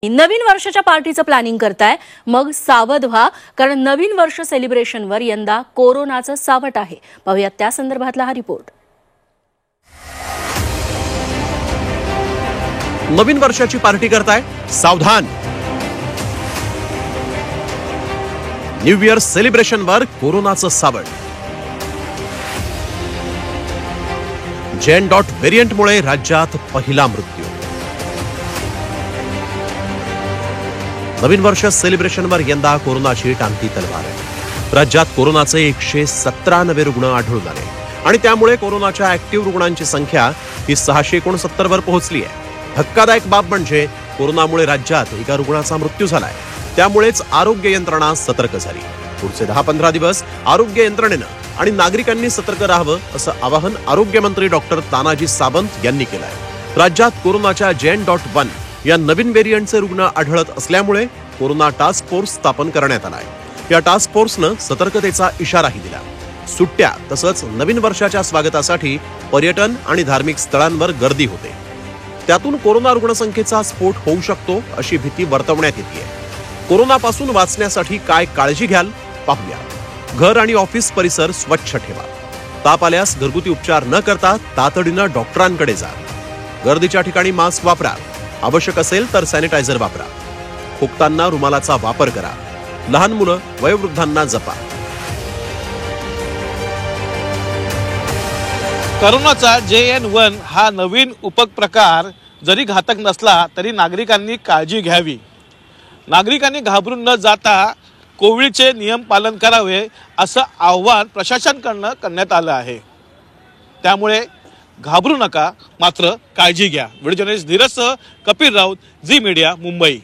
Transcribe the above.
नवीन वर्षाच्या पार्टीचं प्लॅनिंग करताय मग सावध व्हा, कारण नवीन वर्ष सेलिब्रेशनवर यंदा कोरोनाचं सावट आहे. पाहूयात त्या संदर्भातला हा रिपोर्ट. नवीन वर्षाची पार्टी करताय, सावधान. न्यू इयर सेलिब्रेशनवर कोरोनाचं सावट. जेन. व्हेरियंटमुळे राज्यात पहिला मृत्यू. नवीन वर्ष सेलिब्रेशनवर यंदा कोरोनाची टांगती तलवार आहे. राज्यात कोरोनाचे 117 नवे रुग्ण आढळून आले आणि त्यामुळे कोरोनाच्या ऍक्टिव्ह रुग्णांची संख्या ही 669 वर पोहोचली आहे. धक्कादायक बाब म्हणजे कोरोनामुळे राज्यात एका रुग्णाचा मृत्यू झालाय. त्यामुळेच आरोग्य यंत्रणा सतर्क झाली. पुढचे 10-15 दिवस आरोग्य यंत्रणेनं आणि नागरिकांनी सतर्क राहावं असं आवाहन आरोग्यमंत्री डॉक्टर तानाजी सावंत यांनी केलंय. राज्यात कोरोनाच्या जेन.1 या नवीन व्हेरियंटचे रुग्ण आढळत असल्यामुळे कोरोना टास्क फोर्स स्थापन करण्यात आलाय. या टास्क फोर्सनं सतर्कतेचा इशाराही दिला. सुट्ट्या तसंच नवीन वर्षाच्या स्वागतासाठी पर्यटन आणि धार्मिक स्थळांवर गर्दी होते. त्यातून कोरोना रुग्णसंख्येचा स्फोट होऊ शकतो अशी भीती वर्तवण्यात येते. कोरोनापासून वाचण्यासाठी काय काळजी घ्याल पाहूया. घर आणि ऑफिस परिसर स्वच्छ ठेवा. ताप आल्यास घरगुती उपचार न करता तातडीनं डॉक्टरांकडे जा. गर्दीच्या ठिकाणी मास्क वापरा. आवश्यक असेल तर सॅनिटायझर वापरा. खोकताना रुमालाचा वापर करा. लहान मुलं वयोवृद्धांना जपा. कोरोनाचा JN.1 हा नवीन उपप्रकार जरी घातक नसला तरी नागरिकांनी काळजी घ्यावी. नागरिकांनी घाबरून न जाता कोविडचे नियम पालन करावे असं आव्हान प्रशासनाकडून करण्यात आलं आहे. त्यामुळे घाबरू नका, मात्र काळजी घ्या. व्हिडिओ जर्नलिस्ट धीरजसह कपिल राऊत, झी मीडिया, मुंबई.